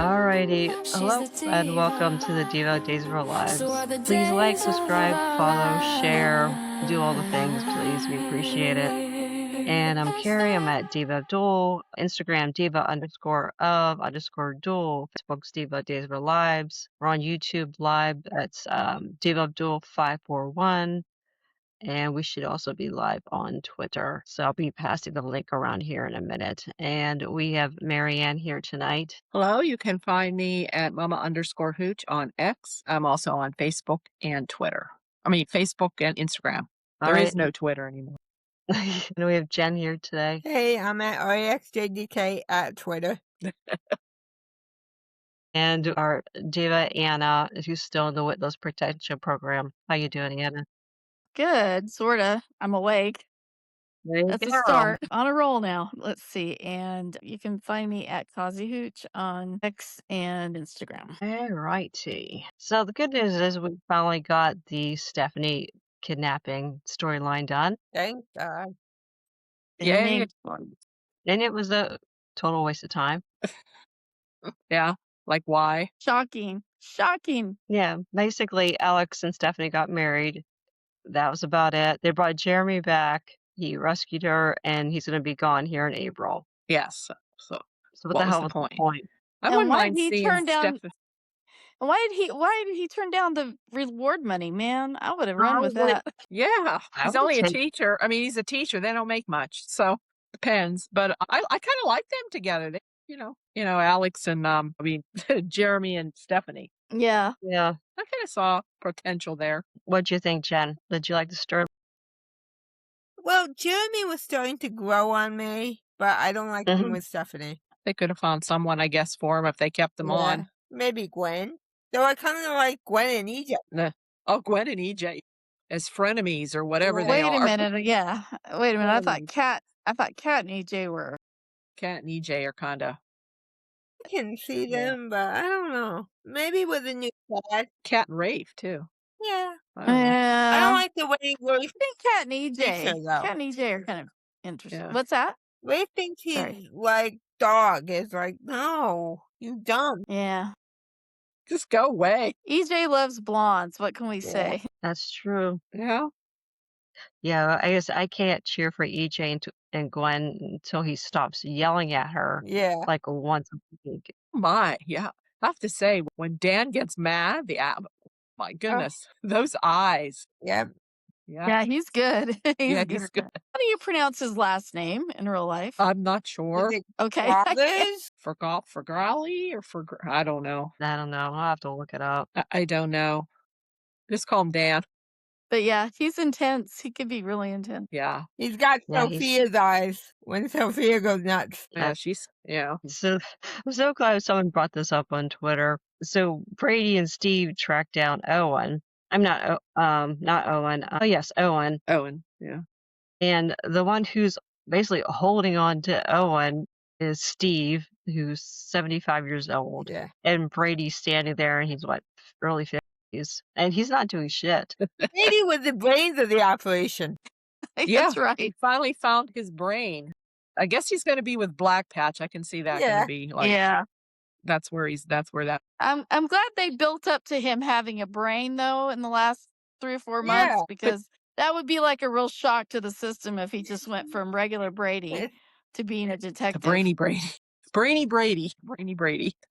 Alrighty. She's Hello the and welcome to the diva. Diva of Days of Our So Lives. are the Please like, days of our subscribe, follow, share, do all the things, please. We appreciate it. And I'm Carrie. I'm at Diva of DOOL, Instagram diva_of_duel, Facebook's Diva of Days of Our Lives. We're on YouTube Live. That's Diva of DOOL 541. And we should also be live on Twitter. So I'll be passing the link around here in a minute. And we have Marianne here tonight. Hello, you can find me at mama_hooch on X. I'm also on Facebook and Twitter. I mean, Facebook and Instagram. All There right. is no Twitter anymore. And we have Jen here today. Hey, I'm at REXJDK at Twitter. And our diva Anna, who's still in the Witness Protection Program. How you doing, Anna? Good, sorta. I'm awake. There you That's a go. start. On a roll now. Let's see. And you can find me at Kazi Hooch on X and Instagram. All righty. So the good news is we finally got the Stephanie kidnapping storyline done. Thank God. Yay. And it was a total waste of time. Yeah. Like, why? Shocking. Shocking. Yeah. Basically, Alex and Stephanie got married. That was about it. They brought Jeremy back. He rescued her, and he's going to be gone here in April. Yes. So what the hell was the point? I And wouldn't why mind did he seeing turn down? Steph- Why did he turn down the reward money, man? I would have run with that. Yeah. I He's would only a take- teacher. I mean, he's a teacher. They don't make much. So depends. But I kind of like them together. They, Alex and Jeremy and Stephanie. Yeah. Yeah. I kind of saw potential there. What'd you think, Jen? Did you like the story? Well, Jeremy was starting to grow on me, but I don't like him Mhm. with Stephanie. They could have found someone, I guess, for him if they kept them on. Maybe Gwen. Though I kind of like Gwen and EJ. Oh, Gwen and EJ as frenemies or whatever Yeah. they Wait are. a minute. Yeah. Wait a minute. I thought Frenemies. Kat and EJ were. Kat and EJ are kind of. I can see Yeah. them, but I don't know. Maybe with a new dad. Kat and Rafe, too. Yeah. I don't know. I don't Yeah. like the way Rafe I think Kat and thinks EJ. her, though. Kat and EJ are kind of interesting. Yeah. What's that? Rafe thinks he's Sorry. like dog. It's like, no, you dumb. Yeah. Just go away. EJ loves blondes. What can we Yeah. say? That's true. Yeah. Yeah, I guess I can't cheer for EJ and Gwen until he stops yelling at her Yeah. like once a week. My, yeah. I have to say, when Dan gets mad, my goodness, those eyes. Yep. Yeah. Yeah, he's good. Yeah, good. he's good. How do you pronounce his last name in real life? I'm not sure. Is it Okay. Brothers? For Growly or I don't know. I don't know. I'll have to look it up. I don't know. Just call him Dan. But yeah, he's intense. He could be really intense. Yeah. He's got Yeah, Sophia's eyes when Sophia goes nuts. Yeah, she's, yeah. So I'm so glad someone brought this up on Twitter. So Brady and Steve tracked down Owen. I'm not Owen. Oh yes, Owen. Owen, yeah. And the one who's basically holding on to Owen is Steve, who's 75 years old. Yeah. And Brady's standing there, and he's what, early 50s, and he's not doing shit. Brady was the brains of the operation. Yeah, That's right. he finally found his brain. I guess he's going to be with Black Patch. I can see that going Yeah. to be like, Yeah. that's where that. I'm glad they built up to him having a brain though in the last 3 or 4 months Yeah. because that would be like a real shock to the system if he just went from regular Brady to being a The detective. Brainy Brady. Brainy Brady.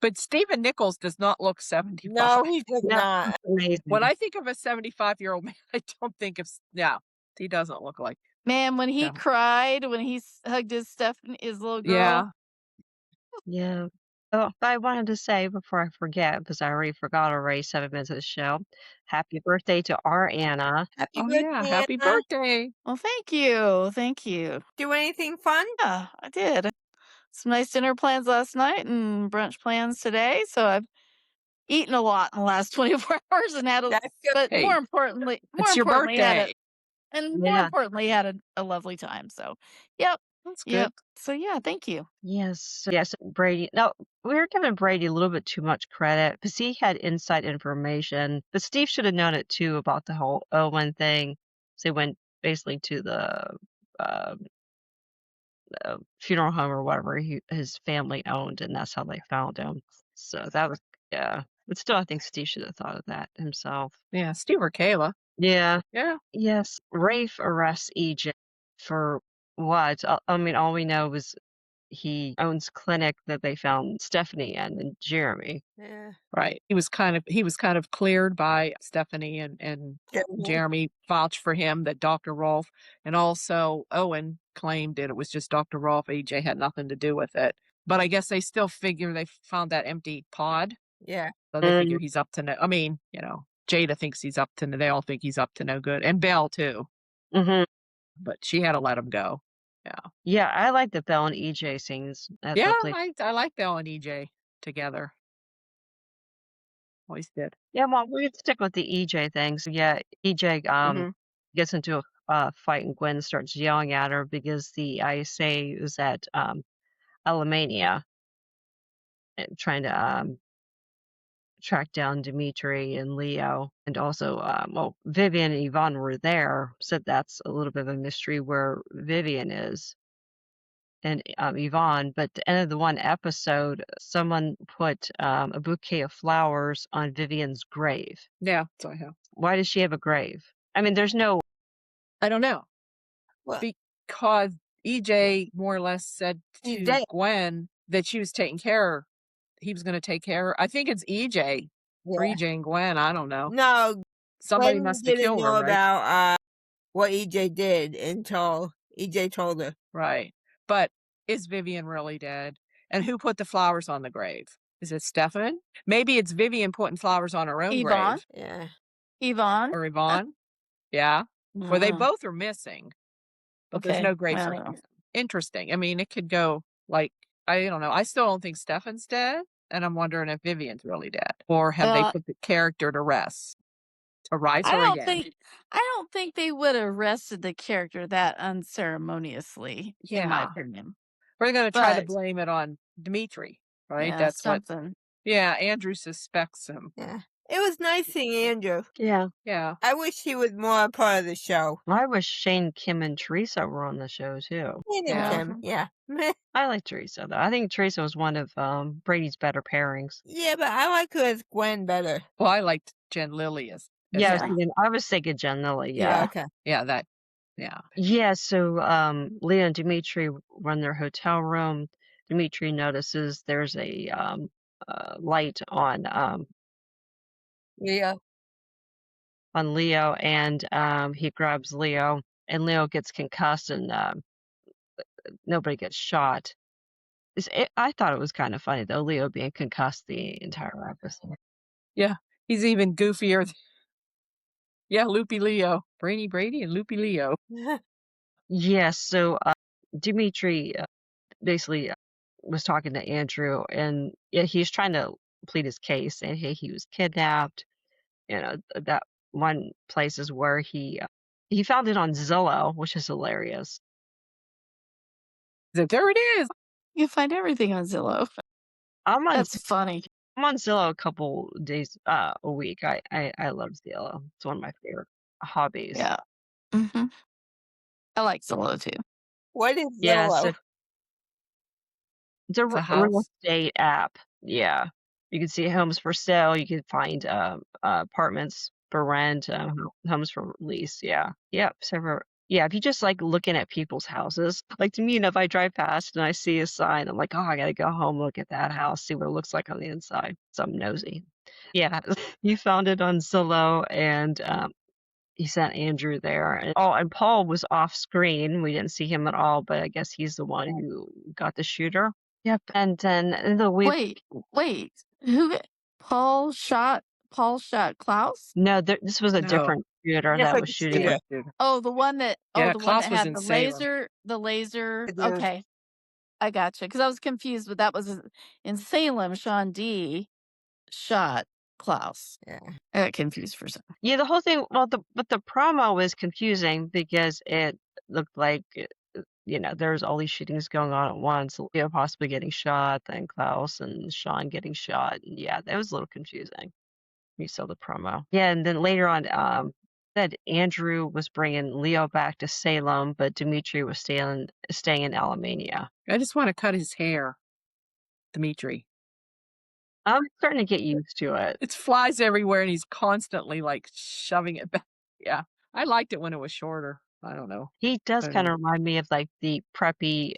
But Stephen Nichols does not look 75. No, he does No, not. amazing. When I think of a 75-year-old man, I don't think of, he doesn't look like. Man, when he Yeah. cried, when he hugged his little girl. Yeah. Yeah. Oh, I wanted to say before I forget, because I already forgot already 7 minutes of the show, happy birthday to our Anna. Happy Oh, birthday, yeah. Happy Anna. birthday. Well, thank you. Thank you. Do anything fun? Yeah, I did. Some nice dinner plans last night and brunch plans today. So I've eaten a lot in the last 24 hours and had That's good. but Hey, more importantly, It's your had birthday. more Yeah. importantly, had a lovely time. So, yep. That's good. Yep. So yeah, thank you. Yes, Brady. No, we were giving Brady a little bit too much credit because he had inside information, but Steve should have known it too about the whole Owen thing. So he went basically to the funeral home or whatever his family owned, and that's how they found him. So that was, yeah. But still, I think Steve should have thought of that himself. Yeah, Steve or Kayla. Yeah. Yeah. Yes. Rafe arrests EJ for what? I mean, all we know is he owns clinic that they found Stephanie and Jeremy. Yeah. Right. He was kind of cleared by Stephanie and Jeremy vouched for him, that Dr. Rolfe, and also Owen claimed that it was just Dr. Rolfe. EJ had nothing to do with it. But I guess they still figure they found that empty pod. Yeah. So they figure he's up to no. I mean, Jada thinks he's up to no. They all think he's up to no good, and Belle too. Mm-hmm. But she had to let him go. Yeah. Yeah, I like the Belle and EJ scenes at Yeah, the place. I like Belle and EJ together. Always did. Yeah, well, we could stick with the EJ thing. So yeah, EJ gets into a fight and Gwen starts yelling at her because the ISA is at Alamania and trying to track down Dimitri and Leo. And also, well, Vivian and Yvonne were there, so that's a little bit of a mystery where Vivian is and Yvonne. But at the end of the one episode, someone put a bouquet of flowers on Vivian's grave. Yeah, so I have. Why does she have a grave? I mean, there's no. I don't know. Well, Because EJ more or less said He's to dead. Gwen that she was taking care. He was going to take care. I think it's EJ or yeah. EJ and Gwen. I don't know. No, Somebody Gwen must have didn't killed know her, right? about what EJ did until EJ told her. Right. But is Vivian really dead? And who put the flowers on the grave? Is it Stefan? Maybe it's Vivian putting flowers on her own Yvonne? grave. Yeah. Yvonne? Or Yvonne. Yeah. Or they Mm, both are missing, but there's okay. no grave for Well, him. Interesting. I mean, it could go like, I don't know. I still don't think Stefan's dead. And I'm wondering if Vivian's really dead. Or have they put the character to rest? To rise I her don't again? I don't think they would have arrested the character that unceremoniously, in my Yeah. opinion. We're going to try to But blame it on Dimitri, right? yeah, That's what. something. Yeah, Andrew suspects him. Yeah. It was nice seeing Andrew. Yeah. Yeah. I wish he was more a part of the show. I wish Shane, Kim, and Teresa were on the show too. He didn't Yeah. Kim. Yeah. I like Teresa though. I think Teresa was one of Brady's better pairings. Yeah, but I like her as Gwen better. Well, I liked Jen Lilly as Yeah, Yeah. I was thinking Jen Lilly. Yeah. Yeah. Okay. yeah, that. Yeah. Yeah. So Leah and Dimitri run their hotel room. Dimitri notices there's a light on Yeah. Leo, and he grabs Leo, and Leo gets concussed, and nobody gets shot. I thought it was kind of funny though, Leo being concussed the entire episode. Yeah. He's even goofier. Yeah, Loopy Leo. Brainy Brady and Loopy Leo. Yes, so Dimitri basically was talking to Andrew, and yeah, he's trying to plead his case, and hey, he was kidnapped. You know, that one place is where he found it on Zillow, which is hilarious. There it is. You can find everything on Zillow. I'm on That's funny. I'm on Zillow a couple days a week. I love Zillow. It's one of my favorite hobbies. Yeah. hmm I like Zillow too. What is Yeah, Zillow? so it's a It's a real house. estate app. Yeah. You can see homes for sale. You can find apartments for rent, homes for lease. Yeah. Yep. Yeah, if you just like looking at people's houses, like to me, if I drive past and I see a sign, I'm like, oh, I gotta go home, look at that house, see what it looks like on the inside. So I'm nosy. Yeah, he found it on Zillow, and he sent Andrew there. And Paul was off screen. We didn't see him at all, but I guess he's the one who got the shooter. Yep. And then Wait. Who? Paul shot Klaus? No, this was a No. different shooter that Different was shooting. shooter. Oh, the one that Yeah, the one Klaus that was had in the Salem. laser. The laser. Yeah. Okay, I gotcha. Because I was confused, but that was in Salem. Sean D. shot Klaus. Yeah. I got confused for a second. Yeah, the whole thing. Well, but the promo was confusing because it looked like there's all these shootings going on at once. Leo possibly getting shot, then Klaus and Sean getting shot. And yeah, that was a little confusing. You saw the promo. Yeah, and then later on, said Andrew was bringing Leo back to Salem, but Dimitri was staying in Alamania. I just want to cut his hair. Dimitri. I'm starting to get used to it. It flies everywhere, and he's constantly, like, shoving it back. Yeah. I liked it when it was shorter. I don't know. He does I don't know. kinda remind me of, like, the preppy,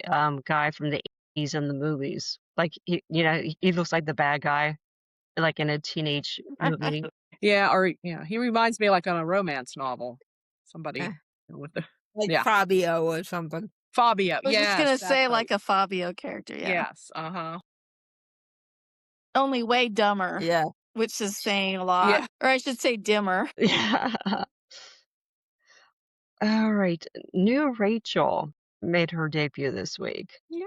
guy from the '80s in the movies. Like, he looks like the bad guy, like, in a teenage movie. Yeah, or yeah, he reminds me like on a romance novel. Somebody Eh, with the like yeah. Fabio or something. Fabio. I was just Yes, gonna that's say right. like a Fabio character, yeah. Yes, uh-huh. Only way dumber, Yeah. which is saying a lot. Yeah. Or I should say dimmer. Yeah. Alright, new Rachel made her debut this week. Yeah.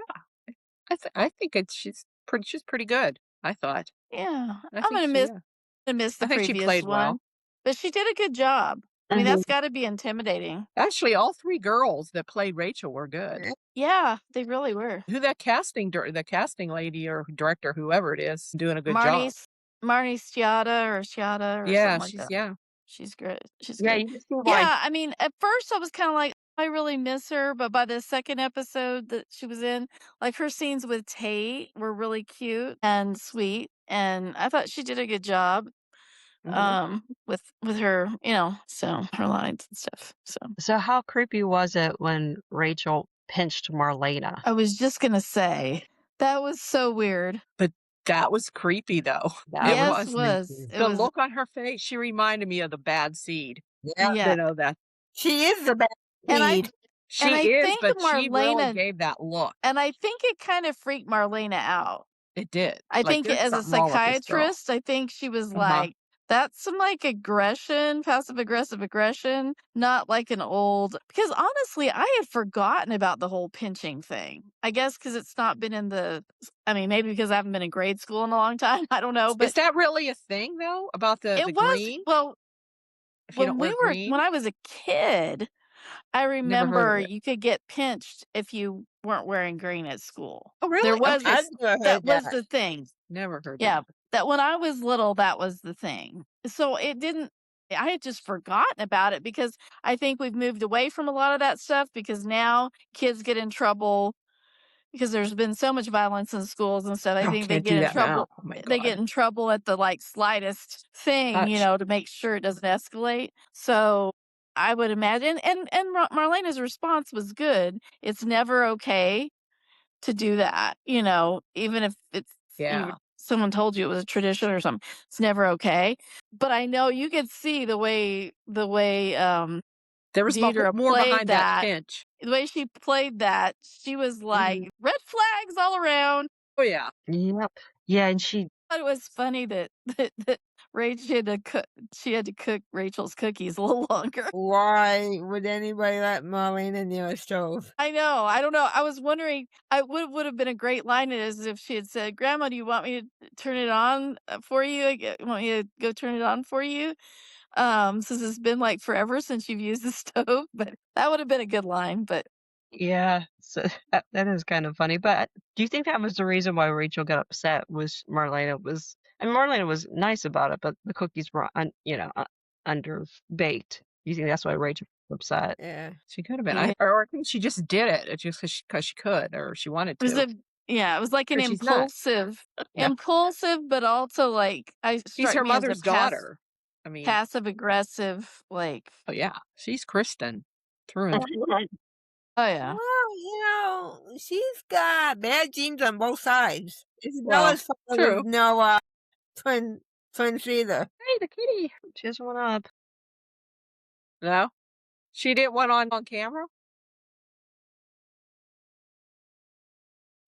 I think she's pretty good, I thought. Yeah. I I'm think gonna she miss yeah. the I think she previous played well. one. But she did a good job. I mean, Mhm. that's gotta be intimidating. Actually, all 3 girls that played Rachel were good. Yeah. Yeah, they really were. Who that the casting lady or director, whoever it is, doing a good Marnie job. S Marnie Sciatta or Yeah, something like that. yeah. She's great. She's Yeah, good. you can see why. Yeah, I mean, at first I was kinda like, I really miss her, but by the second episode that she was in, like, her scenes with Tate were really cute and sweet, and I thought she did a good job, Mhm. with her, so her lines and stuff, so. So how creepy was it when Rachel pinched Marlena? I was just gonna say, that was so weird. But that was creepy, though. That It was Yes, was. was. creepy. It The was look on her face, she reminded me of the bad seed. Yeah. yeah, You know, that She is the bad and I lead. and she I is, think but she really Marlena gave that look. and I think it kind of freaked Marlena out. It did. I Like, think there's as a something wrong with this girl. psychiatrist, I think she was Uh-huh. like, "That's some, like, aggression, passive aggressive aggression, not like an old." Because honestly, I had forgotten about the whole pinching thing. I guess because it's not been in I mean, maybe because I haven't been in grade school in a long time, I don't know, Is but that really a thing, though, about the it was green? well, If you don't wear when green? I was a kid, I Never heard of remember it. you could get pinched if you weren't wearing green at school. Oh, There really? was Okay. I've never that heard was that. the thing. Never heard Yeah, that. that when I was little, that was the thing. So it didn't I had just forgotten about it because I think we've moved away from a lot of that stuff because now kids get in trouble because there's been so much violence in schools and stuff. I Oh, think they can't get do in that now. trouble Oh my they get god. in trouble at the, like, slightest thing, Touch. to make sure it doesn't escalate. So, I would imagine and Marlena's response was good. It's never okay to do that, even if it's Yeah. someone told you it was a tradition or something. It's never okay. But I know you could see the way There was Deidre more played behind that that. pinch. The way she played that, she was Mhm. like, "Red flags all around." Oh, yeah. Yep. Yeah, and she I thought it was funny that that Rachel she had to cook Rachel's cookies a little longer. Why would anybody let Marlena near a stove? I know. I don't know. I was wondering. I would have been a great line is if she had said, "Grandma, do you want me to turn it on for you? Want me to go turn it on for you?" Since it's been like forever since you've used the stove, but that would have been a good line. But yeah, so that is kind of funny, but do you think that was the reason why Rachel got upset was Marlena was and Marlena was nice about it, but the cookies were underbaked. Do you think that's why Rachel was upset? Yeah. She could have been. yeah, Or I think she just did it. It's just 'cause she could or she wanted it was to. it was like an Or she's not. Yeah. impulsive, but also like I She's struck her me as a mother's daughter. I mean, passive aggressive, like, oh, yeah. She's Kristen through and through. oh yeah. Well, she's got bad genes on both sides. Well, Isabella's father true. was no twins either. Hey, the kitty. She has one up. No? She didn't want on camera?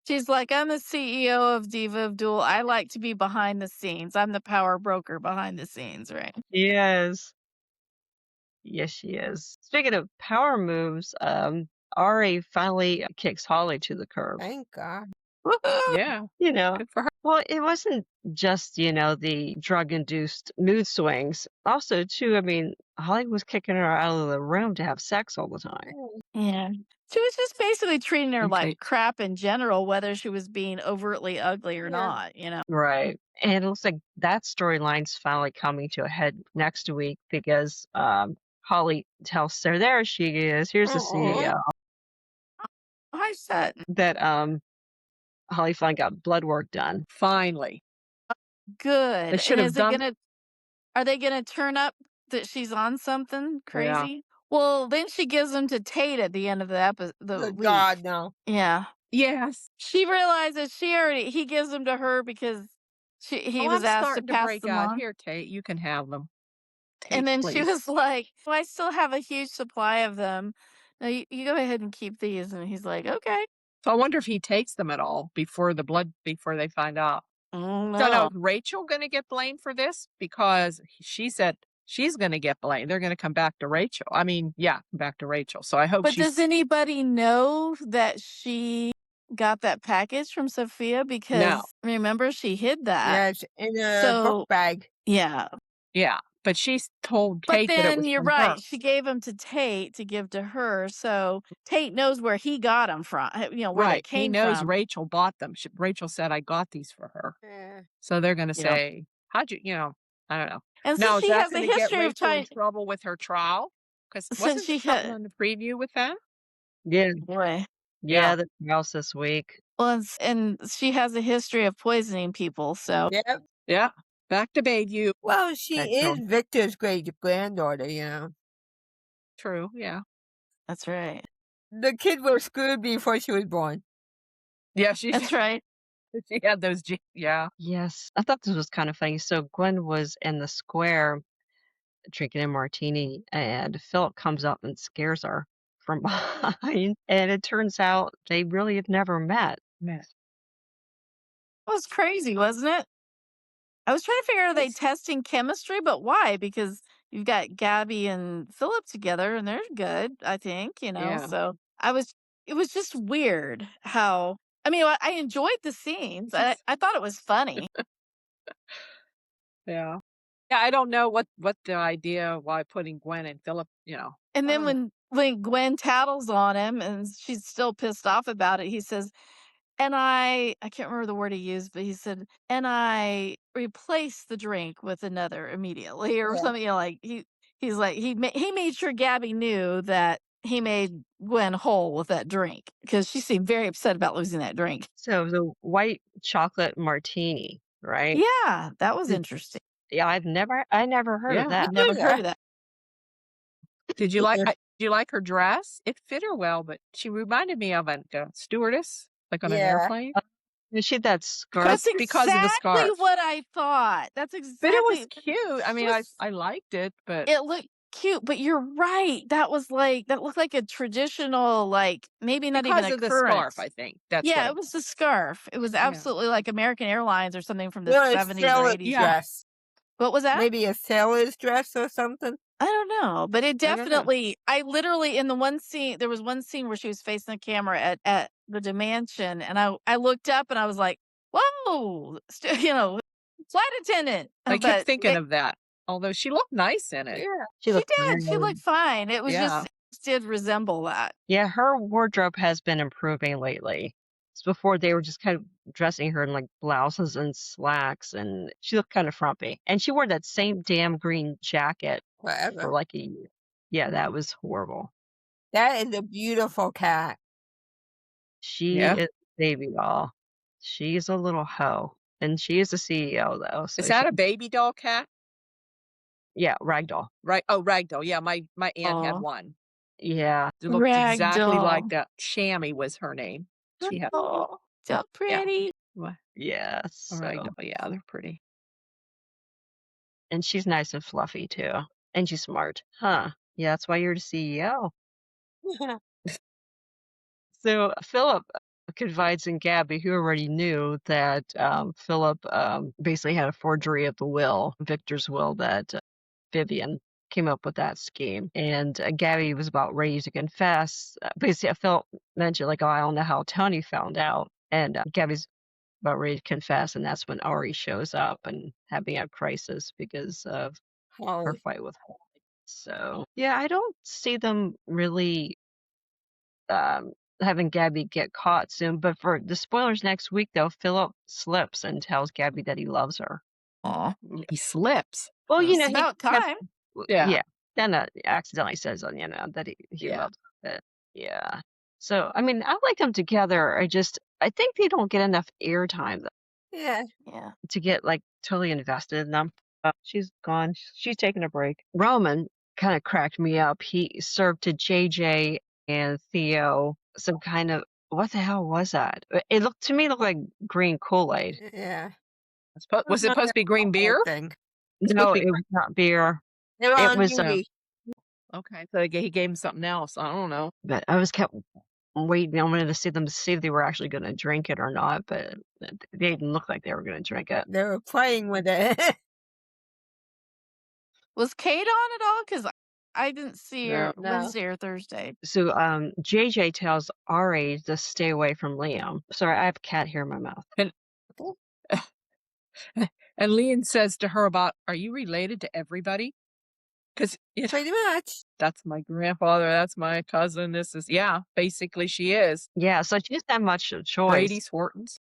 She's like, "I'm the CEO of Diva of DOOL. I like to be behind the scenes. I'm the power broker behind the scenes," right? Yes. Yes, she is. Speaking of power moves, Ari finally kicks Holly to the curb. Thank God. Woohoo! Yeah. You know, Good for her. well, it wasn't just, the drug-induced mood swings. Also, too, I mean, Holly was kicking her out of the room to have sex all the time. Yeah. She was just basically treating her Okay. like crap in general, whether she was being overtly ugly or Yeah. not. Right. And it looks like that storyline's finally coming to a head next week because Holly tells her, there she is, here's the CEO, I said, that Holly finally got blood work done. Finally. Good. They should And have done. are they gonna turn up that she's on something Oh, yeah. crazy? Well, then she gives them to Tate at the end of the Good week. God, no. Yeah. Yes. She realizes he gives them to her because he Oh, was I'm asked to starting to pass break them out. on. Here, Tate, you can have them. And Tate, then she please. was like, "Well, I still have a huge supply of them. No, you go ahead and keep these." And he's like, "Okay." So I wonder if he takes them at all before they find out. Oh So now no. is Rachel gonna get blamed for this? Because she said she's gonna get blamed. They're gonna come back to Rachel. I mean, yeah, back to Rachel. So I hope But does she's anybody know that she got that package from Sophia? no. Because remember, she hid that. Yes, in a book So, bag. yeah. Yeah. But she's told But Tate that it then was you're from her. right. She gave them to Tate to give to her. So Tate knows where he got them from, where they Right. He came knows from. Rachel bought them. Rachel said, I got these for her. Yeah. So they're gonna You know. say, how'd you, I don't know. And Now, since is she that has a gonna get history of Rachel in trying, trouble with her trial? Because since wasn't there she something had, on the preview with that? Yeah. boy. Yeah. Yeah, the trials this week. Well, and she has a history of poisoning people. So Yep. Yeah. Back to Bayview. Well, she That is girl. Victor's great granddaughter, you know. True. Yeah. that's right. The kid was screwed before she was born. Yeah. That's right. She had those. Yeah. Yes. I thought this was kind of funny. So Gwen was in the square drinking a martini, and Philip comes up and scares her from behind. And it turns out they really have never met. Man. It was crazy, wasn't it? I was trying to figure, are they It's, testing chemistry? But why? Because you've got Gabby and Philip together and they're good, I think, Yeah. So it was just weird how, I mean, I enjoyed the scenes. I thought it was funny. Yeah. Yeah. I don't know what the idea why putting Gwen and Philip, And I then don't know. when Gwen tattles on him and she's still pissed off about it, he says, and I can't remember the word he used, but he said, "And I replaced the drink with another immediately," or yeah. something, like, he's like, he made sure Gabby knew that he made Gwen whole with that drink, because she seemed very upset about losing that drink. So the white chocolate martini, right? Yeah, that was Did- interesting. Yeah, I never heard of Yeah. that. I've never heard Yeah. of that. Did you like Yeah. her dress? It fit her well, but she reminded me of a stewardess, like on an Yeah. airplane. And she had that scarf. That's Because of the exactly scarf. what I thought. That's But it exactly was cute. I mean, just I liked it, but it looked cute, but you're right. That looked like a traditional, like, maybe not even because a of the current. scarf, I think that's what Yeah, it it was the scarf. It was Yeah. absolutely like American Airlines or something from the Or a 70s or sailor's 80s. Yeah. dress. What was that? Maybe a sailor's dress or something. I don't know, but it I don't know. definitely, I literally, in the one scene, there was one scene where she was facing the camera at the dimension, and I looked up and I was like, whoa, flight attendant. I kept But thinking of that. Although she looked nice in it. Yeah, she looked did. She very- looked fine. It was Yeah. it did resemble that. Yeah, her wardrobe has been improving lately. Before they were just kind of dressing her in like blouses and slacks, and she looked kind of frumpy. And she wore that same damn green jacket for Whatever. like a year. Yeah, that was horrible. That is a beautiful cat. She Yeah. is a baby doll. She's a little hoe. And she is the CEO though. So Is that a baby doll cat? yeah, ragdoll. Right. Oh, ragdoll. Yeah, my aunt had Aw. one. Yeah. It looked exactly like Ragdoll. that. Shammy was her name. She had Oh, so Yeah. pretty. Yeah. a So, ragdoll. Yeah, they're pretty. and she's nice and fluffy too. And she's smart. Huh. Yeah, that's why you're the CEO. So Philip confides in Gabby, who already knew that Philip basically had a forgery of the will, Victor's will, that Vivian came up with that scheme. And Gabby was about ready to confess. Basically, Philip mentioned, like, oh, I don't know how Tony found out. And Gabby's about ready to confess, and that's when Ari shows up and having a crisis because of her Holly. fight with Holly. So, yeah, I don't see them really having Gabby get caught soon. But for the spoilers next week, though, Philip slips and tells Gabby that he loves her. Aw. He slips. Well, It's he about kept- time. Yeah. yeah. Then accidentally says, that he Yeah. loves it. Yeah. So, I mean, I like them together. I think they don't get enough airtime Yeah. Yeah. to get like totally invested in them. She's gone. She's taking a break. Roman kind of cracked me up. He served to JJ and Theo some kind of, what the hell was that? It looked to me like green Kool-Aid. Yeah. Was it supposed to be green beer? Thing. No, it was not beer. They were It on was, duty. Okay, so he gave him something else. I don't know. but I was kept waiting. I wanted to see them to see if they were actually going to drink it or not, but they didn't look like they were going to drink it. They were playing with it. Was Kate on at all? Because I didn't see her No. Wednesday or Thursday. So JJ tells Ari to stay away from Liam. Sorry, I have a cat here in my mouth. And Leon says to her about, are you related to everybody? Because Pretty much. that's my grandfather, that's my cousin, this is, yeah, basically she is. Yeah, so she doesn't have much choice. Brady's, Hortons.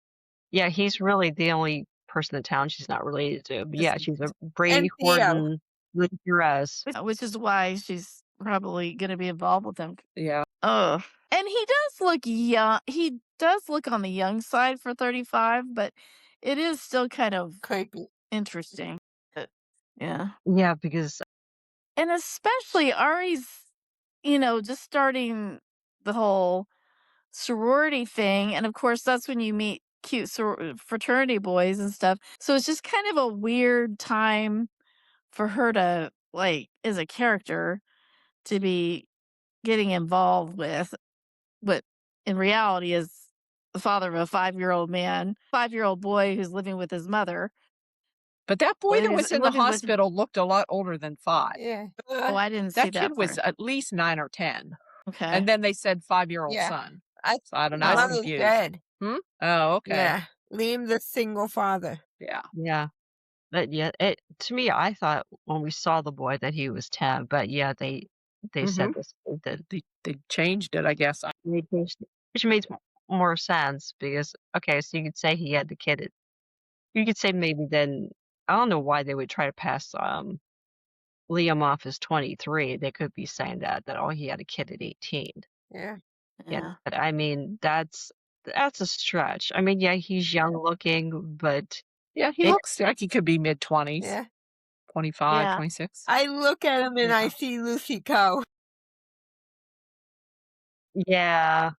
Yeah, he's really the only person in town she's not related to. But yeah, she's a Brady, And Theo. Horton, Luke Perez. Which is why she's probably going to be involved with them. Yeah. Oh, and he does look young. He does look on the young side for 35, but it is still kind of Creepy. interesting. Yeah. Yeah, because And especially Ari's, just starting the whole sorority thing. And of course, that's when you meet cute fraternity boys and stuff. So it's just kind of a weird time for her to, like, as a character, to be getting involved with what in reality is the father of a 5-year-old man, 5-year-old boy who's living with his mother. But that boy Well, that he's was in the living with- hospital looked a lot older than 5. Yeah. Oh, I didn't see That that kid was part. at least 9 or 10. Okay. And then they said 5-year-old Yeah. son. I So I don't know. I I'm was confused. dead. Oh, okay. Yeah. Liam the single father. Yeah. yeah. But yeah, to me, I thought when we saw the boy that he was 10. But yeah, they said this that They changed it, I guess. they changed it, which makes more sense because okay, so you could say he had the kid. You could say maybe then I don't know why they would try to pass Liam off as 23. They could be saying that oh he had a kid at 18. Yeah. Yeah, but I mean that's a stretch. I mean, yeah, he's young looking, but Yeah, he looks like he could be mid-20s. Yeah. 25, Yeah. 26. I look at him and I Yeah. see Lucy Coe. yeah,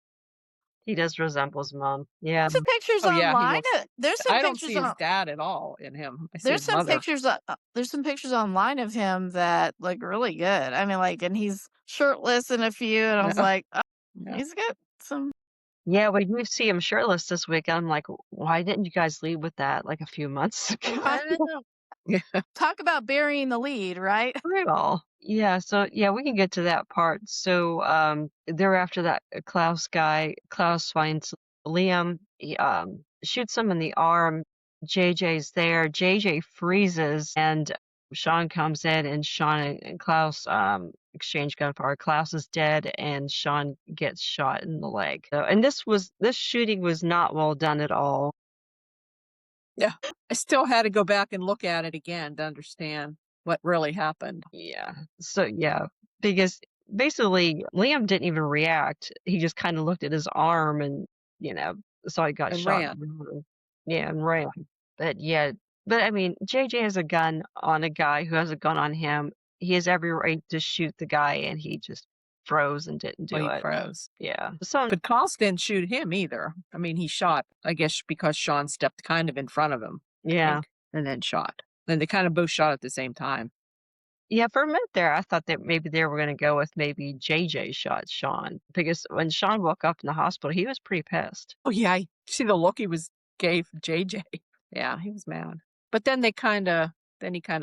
he does resemble his mom. Yeah. Some pictures Oh, yeah, he online. looks- There's some I don't pictures see his on. dad at all in him. I see There's his some mother. pictures. There's some pictures online of him that look really good. I mean, like, and he's shirtless in a few, and I was Yeah. like, oh, Yeah. he's got some. Yeah, when you see him shirtless this week, I'm like, why didn't you guys lead with that like a few months ago? I don't know. Talk about burying the lead, right? Well, yeah, so yeah, we can get to that part. So they're after that Klaus guy. Klaus finds Liam, he shoots him in the arm. JJ's there. JJ freezes and Sean comes in and Sean and Klaus exchange gunfire. Klaus is dead and Sean gets shot in the leg. So, and this shooting was not well done at all. Yeah. I still had to go back and look at it again to understand what really happened. Yeah. So yeah, because basically Liam didn't even react. He just kind of looked at his arm and saw he got And shot. ran. Yeah, and ran. But yeah, but I mean, JJ has a gun on a guy who has a gun on him. He has every right to shoot the guy, and he just froze and didn't do Well, he it. froze. Yeah. So But Klaus didn't shoot him either. I mean, he shot, I guess, because Sean stepped kind of in front of him. I yeah. think, and then shot. Then they kind of both shot at the same time. Yeah, for a minute there, I thought that maybe they were going to go with maybe JJ shot Sean because when Sean woke up in the hospital, he was pretty pissed. Oh, yeah. See the look he gave JJ. Yeah, he was mad. But then he kind of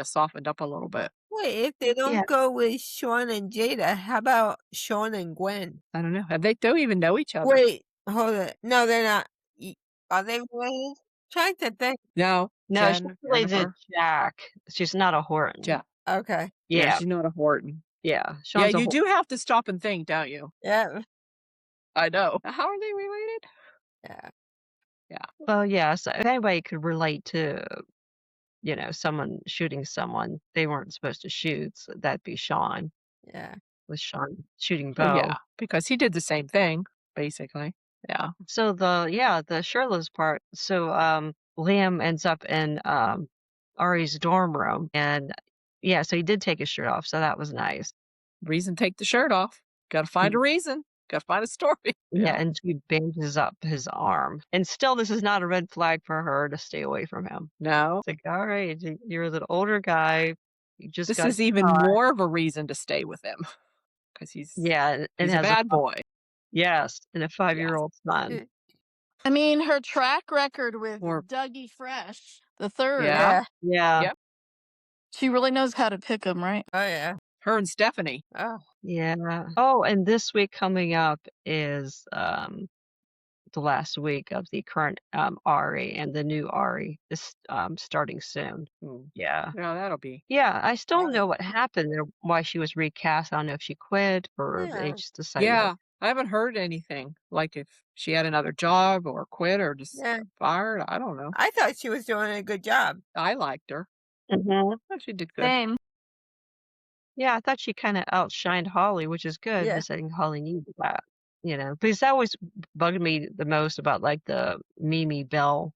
softened up a little bit. Wait, if they don't Yeah. go with Sean and Jada, how about Sean and Gwen? I don't know. They don't even know each other. Wait, hold it. No, they're not. Are they related? Trying to think. No. No, she's Jen, related to Jennifer. Jack. She's not a Horton. Jack. Okay. Yeah. She's not a Horton. Yeah. Yeah, Sean's a you do have to stop and think, don't you? Yeah. I know. How are they related? Yeah. Well, yeah. So if anybody could relate to, someone shooting someone they weren't supposed to shoot, so that'd be Sean. Yeah. With Sean shooting Oh, Bo. yeah, because he did the same thing, basically. Yeah. So the shirtless part. So Liam ends up in Ari's dorm room, and yeah, so he did take his shirt off, so that was nice. Reason take the shirt off. Gotta find a reason. Gotta find a story. Yeah, and she bandages up his arm. And still, this is not a red flag for her to stay away from him. No. It's like, all right, you're the older guy. You just This got is even caught. more of a reason to stay with him. Because he's Yeah, and a has bad boy. yes, and a 5-year-old son. I mean, her track record with Or Dougie Fresh the third. yeah. Yeah. Yep. She really knows how to pick him, right? Oh, yeah. Her and Stephanie. Oh, Yeah. Oh, and this week coming up is the last week of the current Ari, and the new Ari is starting soon. Yeah. Yeah, that'll be. Yeah, I still don't Right. know what happened there, why she was recast. I don't know if she quit or they Yeah. just decided. Yeah. I haven't heard anything. Like if she had another job or quit or just Yeah. fired. I don't know. I thought she was doing a good job. I liked her. Mhm. Oh, she did good. Same. Yeah, I thought she kind of outshined Holly, which is good Yeah. because I think Holly needed that. Because that always bugged me the most about like the Mimi Belle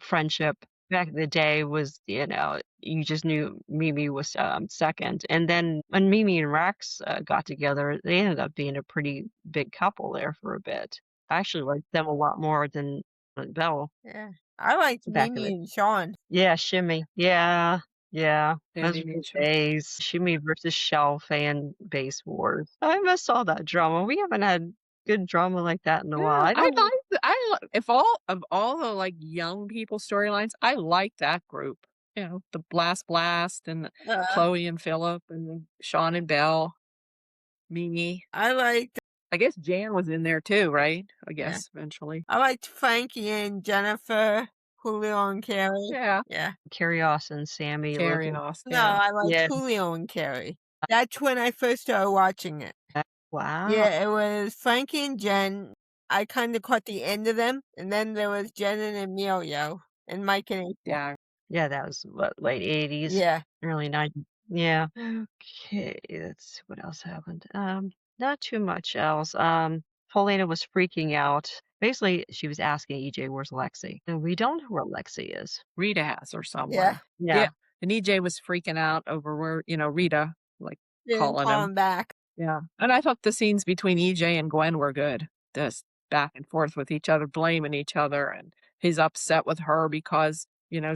friendship back in the day was, you just knew Mimi was second. And then when Mimi and Rex got together, they ended up being a pretty big couple there for a bit. I actually liked them a lot more than Belle Yeah. I liked back in Mimi the and Sean. Yeah, Shimmy. Yeah. Yeah, Those Mimi were and the Sean. days. Shimmy versus Shell fan base wars. I miss all that drama. We haven't had good drama like that in a while. I don't If all the like young people storylines, I like that group. The Blast and Chloe and Philip and Sean and Belle, Mimi. I liked I guess Jan was in there too, right? I Yeah. guess eventually. I liked Frankie and Jennifer, Julio and Carrie. Yeah, Yeah. Carrie Austin, Sammy, Carrie and Elizabeth. Austin. No, Yeah. I liked Yeah. Julio and Carrie. That's when I first started watching it. Wow. Yeah, it was Frankie and Jen. I kind of caught the end of them, and then there was Jen and Emilio, and Mike and April. Yeah. Yeah, that was what, late 80s, Yeah. early 90s. Yeah. Okay, let's see what else happened. Not too much else. Paulina was freaking out. Basically, she was asking EJ, where's Lexi? And we don't know where Lexi is. Rita has her somewhere. Yeah. And EJ was freaking out over where, Rita, like Didn't calling call him. him back. Yeah. And I thought the scenes between EJ and Gwen were good. Just back and forth with each other, blaming each other, and he's upset with her because,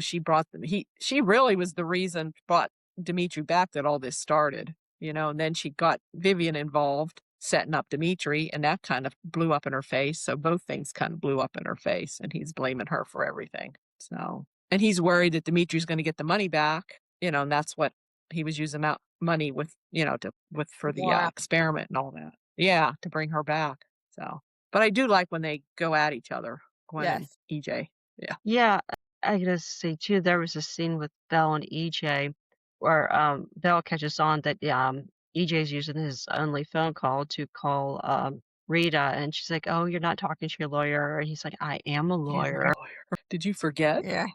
she brought them. She really was the reason brought Dimitri back that all this started, and then she got Vivian involved, setting up Dimitri, and that kind of blew up in her face. So both things kind of blew up in her face, and he's blaming her for everything. So, and he's worried that Dimitri's going to get the money back, and that's what he was using that money with, for the Yeah. experiment and all that. Yeah, to bring her back. So, but I do like when they go at each other, Gwen and Yes. EJ. Yeah. Yeah, I gotta say too, there was a scene with Belle and EJ where Belle catches on that EJ's using his only phone call to call Rita, and she's like, "Oh, you're not talking to your lawyer." And he's like, "I am a lawyer." Did you forget? Yeah.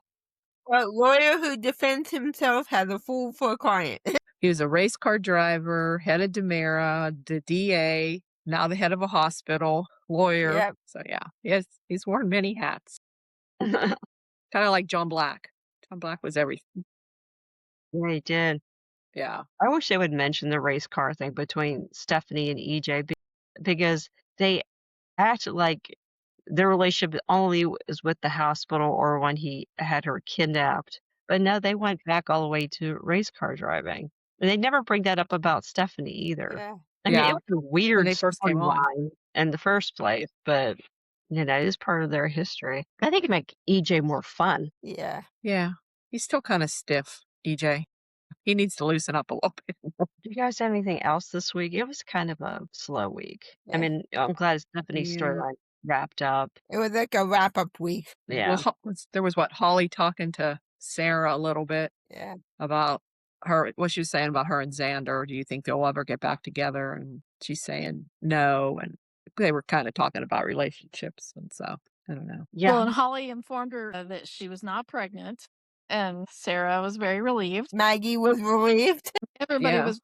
A lawyer who defends himself has a fool for a client. He was a race car driver, head of Demera, the DA, now the head of a hospital, lawyer. Yep. So yeah, he's worn many hats. Kind of like John Black. John Black was everything. Yeah, he did. Yeah. I wish they would mention the race car thing between Stephanie and EJ because they act like their relationship only is with the hospital or when he had her kidnapped. But no, they went back all the way to race car driving. And they never bring that up about Stephanie either. Yeah. I mean, Yeah. it was a weird they first came on. storyline in the first place, but it is part of their history. I think it make EJ more fun. Yeah. Yeah. He's still kind of stiff, EJ. He needs to loosen up a little bit. Do you guys have anything else this week? It was kind of a slow week. I Yeah. mean, I'm glad Stephanie's Yeah. storyline wrapped up. It was like a wrap-up week. Yeah. Well, there was Holly talking to Sarah a little bit Yeah. about what she was saying about her and Xander. Do you think they'll ever get back together? And she's saying no. And they were kind of talking about relationships. And so, I don't know. Yeah. Well, and Holly informed her that she was not pregnant, and Sarah was very relieved. Maggie was relieved. Everybody Yeah. was.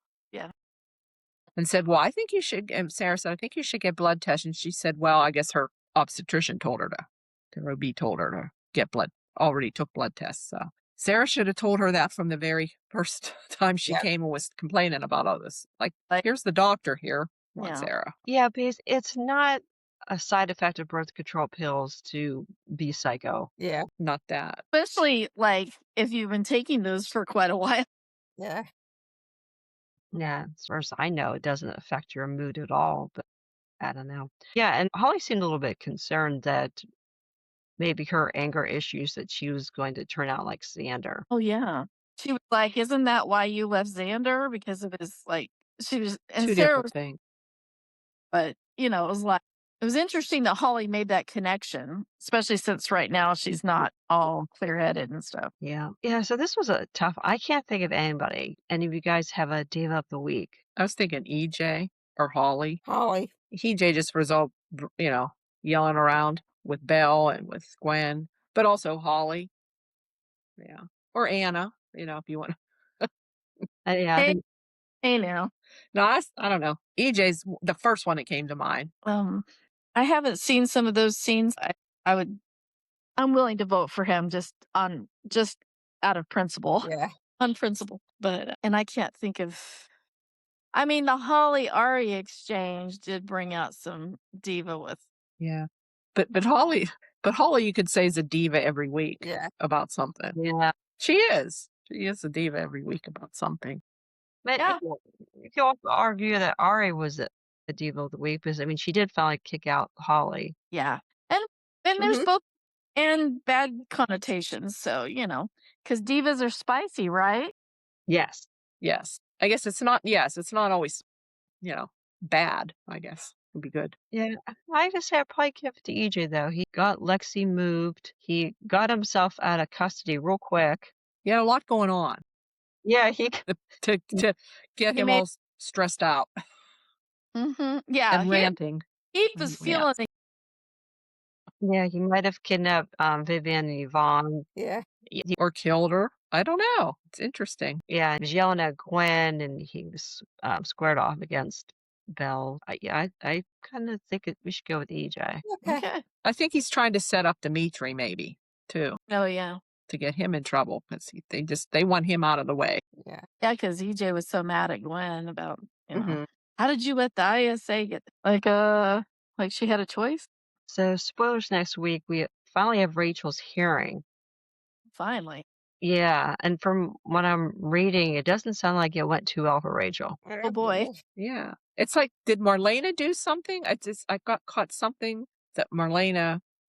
And said, well, I think you should, and Sarah said, I think you should get blood tests. And she said, well, I guess her obstetrician told her the OB told her to get already took blood tests. So Sarah should have told her that from the very first time she Yep. came and was complaining about all this. Like, here's the doctor here. Come on, Yeah. Sarah. Yeah, because it's not a side effect of birth control pills to be psycho. Yeah. Not that. Especially, like, if you've been taking those for quite a while. Yeah. Yeah, as far as I know, it doesn't affect your mood at all, but I don't know. Yeah, and Holly seemed a little bit concerned that maybe her anger issues that she was going to turn out like Xander. Oh, yeah. She was like, "Isn't that why you left Xander? Because of his, like," she was, and Two Sarah different was, things. but, you know, it was like, it was interesting that Holly made that connection, especially since right now she's not all clear-headed and stuff. Yeah. Yeah, so this was a tough I can't think of anybody. Any of you guys have a Diva of the Week? I was thinking EJ or Holly. Holly. EJ just was all, yelling around with Belle and with Gwen, but also Holly. Yeah. Or Anna, if you want. Yeah, I Hey, think hey now. No, I don't know. EJ's the first one that came to mind. I haven't seen some of those scenes. I would, I'm willing to vote for him just out of principle, Yeah. on principle. But, and I can't think of, I mean, the Holly Ari exchange did bring out some diva with. Yeah. But Holly you could say is a diva every week Yeah. about something. yeah. She is. She is a diva every week about something. But Yeah. you can also argue that Ari was a Diva of the Week because I mean she did finally kick out Holly. Yeah. And there's Mhm. both and bad connotations. So, because divas are spicy, right? Yes. Yes. I guess it's not always, bad, I guess. Would be good. Yeah, I just say I'd probably give it to EJ though. He got Lexi moved. He got himself out of custody real quick. Yeah, a lot going on Yeah, he to get He him made- all stressed out Yeah. and ranting. He and was feeling rants. he might have kidnapped Vivian and Yvonne. Yeah. Or killed her. I don't know. It's interesting. Yeah, he was yelling at Gwen and he was squared off against Belle. I kind of think we should go with EJ. Okay. Okay. I think he's trying to set up Dimitri maybe too Oh, yeah. to get him in trouble because they want him out of the way. Yeah. Yeah, because EJ was so mad at Gwen about, Mhm. how did you let the ISA get, like she had a choice? So spoilers next week. We finally have Rachel's hearing. Finally. Yeah, and from what I'm reading, it doesn't sound like it went too well for Rachel. Oh, boy. Yeah. It's like, did Marlena do something? I got caught something that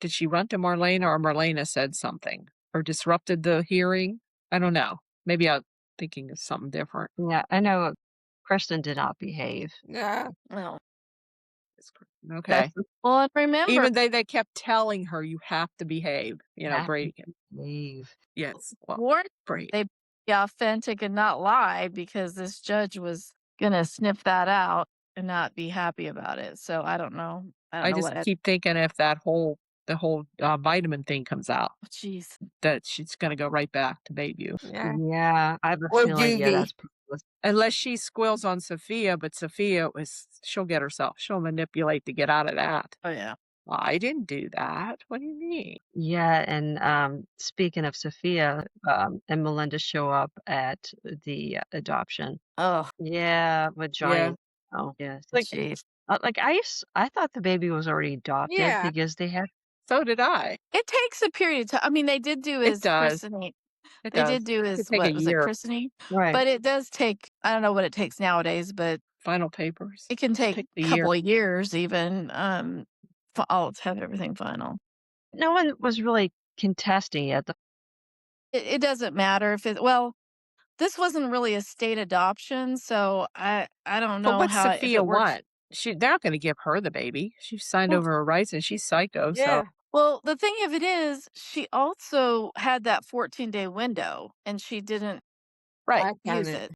did she run to Marlena or Marlena said something or disrupted the hearing? I don't know. Maybe I'm thinking of something different. Yeah, I know Kristen did not behave. Yeah. Well, Okay. well, and remember, Even they kept telling her you have to behave, Have to Brady. behave. Yes. Well, warned Brady. they be authentic and not lie because this judge was gonna sniff that out and not be happy about it. So I don't know. I just keep thinking if the whole vitamin thing comes out, Oh, jeez. that she's going to go right back to Bayview. Yeah. Yeah, I have a Or feeling, yeah, juvie. that's Unless she squeals on Sophia, but Sophia she'll manipulate to get out of that. Oh, yeah. Well, I didn't do that. What do you mean? yeah, and speaking of Sophia, and Melinda show up at the adoption. Oh, Yeah, with Johnny. Yeah. Oh, yeah. It's like, jeez. I thought the baby was already adopted Yeah. because they had. So did I. It takes a period of time. I mean, they did do It his does. christening. It They does. did do his, take a what was it, year. christening? Right. But it does take, I don't know what it takes nowadays, but Final papers. it can take Take a the couple of years even, to have everything final. No one was really contesting it. It doesn't matter if this wasn't really a state adoption, so I don't know But what's how if Sophia it works. want? They're not going to give her the baby. She signed Well- over her rights and she's psycho. Yeah. So Well, the thing of it is, she also had that 14-day window, and she didn't right. I use counted.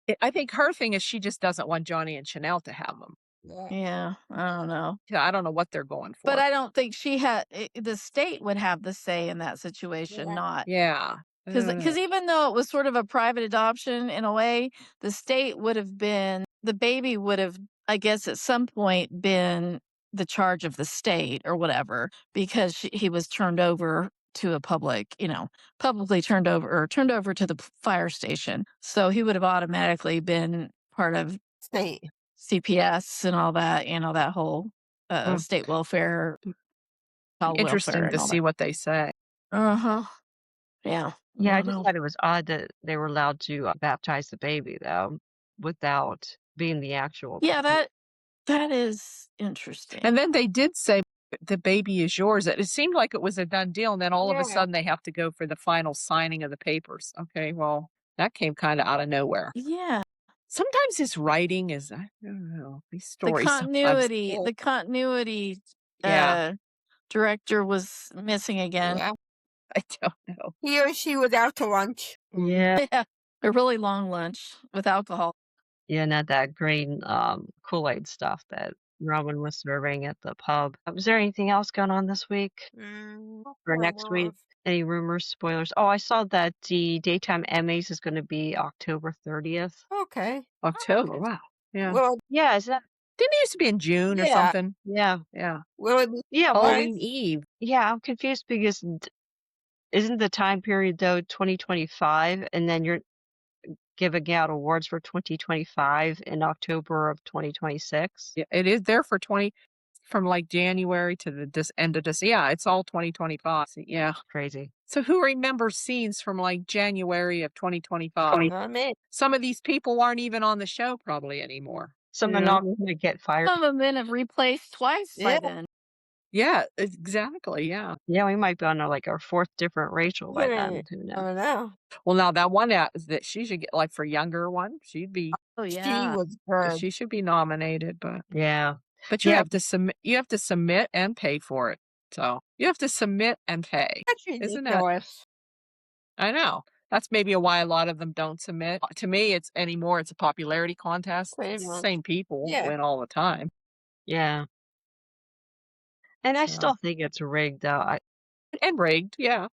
it. I think her thing is she just doesn't want Johnny and Chanel to have them. Yeah. Yeah, I don't know. I don't know what they're going for. But I don't think the state would have the say in that situation, Yeah. not. Yeah. Because even though it was sort of a private adoption in a way, the state would have been, the baby would have, I guess, at some point been the charge of the state or whatever, because he was turned over to a publicly turned over to the fire station. So he would have automatically been part of State. CPS and all that, that whole state welfare, child Interesting welfare, to and all see that. what they say. Uh-huh. Yeah. Yeah, I don't just know. thought it was odd that they were allowed to baptize the baby though, without being the actual. Yeah, that is interesting. And then they did say the baby is yours. It seemed like it was a done deal, and then all of a Yeah. sudden they have to go for the final signing of the papers. Okay, well, that came kind of out of nowhere. Yeah. Sometimes this writing is, I don't know, these The stories sometimes. continuity Yeah. director was missing again. Yeah. I don't know. He or she was out to lunch. Yeah, Yeah. A really long lunch with alcohol. yeah, not that green Kool-Aid stuff that Robin was serving at the pub. Was there anything else going on this week or next week? Any rumors, spoilers? Oh, I saw that the daytime Emmys is going to be October 30th. Okay. October, wow. Yeah. Well, Yeah, is that? Didn't it used to be in June or Yeah. something? Yeah, Yeah. will it be? yeah. Well, Halloween Eve. yeah, I'm confused because isn't the time period though 2025, and then you're giving out awards for 2025 in October of 2026? Yeah, it is there for from like January to the end of this. Yeah, it's all 2025. Yeah. Crazy. So who remembers scenes from like January of 2025? Not me. Some of these people aren't even on the show probably anymore. Some of them are going to get fired. Some of them been replaced twice by Yeah. then. Yeah, exactly. Yeah. Yeah, we might be on like our fourth different Rachel by then. Right. Who I knows? don't know. Well, now that one that she should get, like for younger one, she'd be Oh She yeah. was good. she should be nominated, but Yeah. you Yeah. have to submit. You have to submit and pay for it. So you have to submit and pay. That's Isn't that? ridiculous. I know. That's maybe why a lot of them don't submit. To me, it's a popularity contest. Pretty It's the much. same people Yeah. win all the time. Yeah. And I So- still think it's rigged though. And rigged, yeah.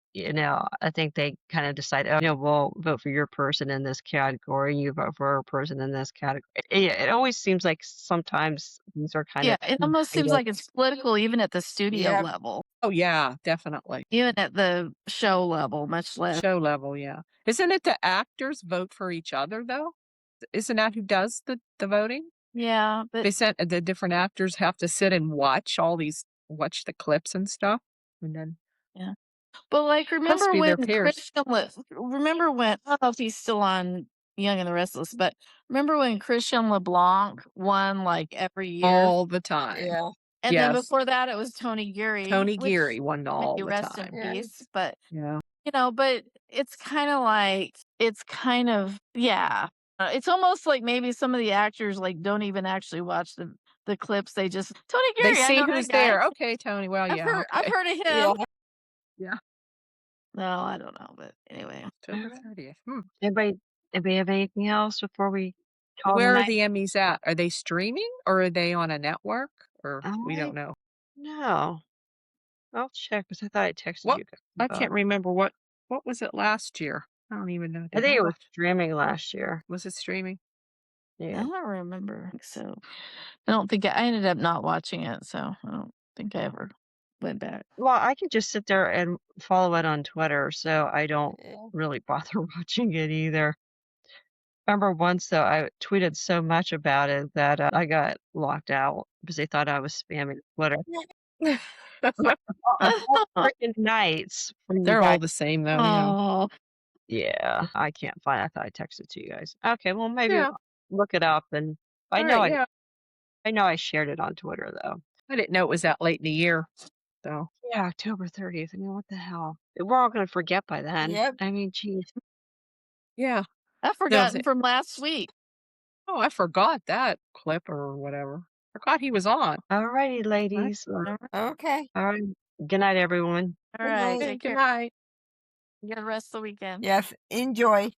I think they kind of decide, we'll vote for your person in this category, you vote for a person in this category. It always seems like sometimes these are kind Yeah, of. it almost seems like it's political even at the studio Yeah. level. Oh yeah, definitely. Even at the show level, much less. Show level, yeah. Isn't it the actors vote for each other though? Isn't that who does the voting? Yeah, but They sent the different actors have to sit and watch the clips and stuff, and then But like, remember be their when peers. I don't know if he's still on Young and the Restless, but remember when Christian LeBlanc won like every year? all the time. Yeah. And then yes. before that, it was Tony Geary. Tony which Geary won all may the rest in time. Yeah. peace. But Yeah. but it's kind of yeah. It's almost like maybe some of the actors like don't even actually watch the clips. They just Tony They Geary. I see know that who's guy. there. Okay, Tony. Well, I've yeah. heard okay. of him. Yeah. Yeah. No, I don't know, but anyway. October 30th. Anybody have anything else before we call it a Where are night? the Emmys at? Are they streaming or are they on a network? Or we I don't know. No. I'll check because I thought I texted What? you guys. I about can't it. remember what was it last year? I don't even know. I Did think it was watch- streaming last year. was it streaming? I Yeah. don't remember. So I don't think I ended up not watching it, so I don't think I ever went back. Well, I could just sit there and follow it on Twitter, so I don't Yeah. really bother watching it either. Remember once though, I tweeted so much about it that I got locked out because they thought I was spamming Twitter. All freaking nights from you They're all guys. the same though. You know. Oh, Yeah, I can't find. I thought I texted to you guys. Okay, well maybe Yeah. I'll look it up, and I All know right, yeah. I know I shared it on Twitter though. I didn't know it was that late in the year. So Yeah, October 30th. I mean, what the hell? We're all gonna forget by then. Yep. I mean, geez. yeah. I've forgotten from last week. Oh, I forgot that clip or whatever. Forgot he was on. Alrighty, ladies. Okay. All right. Good night, everyone. All Good right, night. take Good care. night. You got the rest of the weekend. Yes. Enjoy.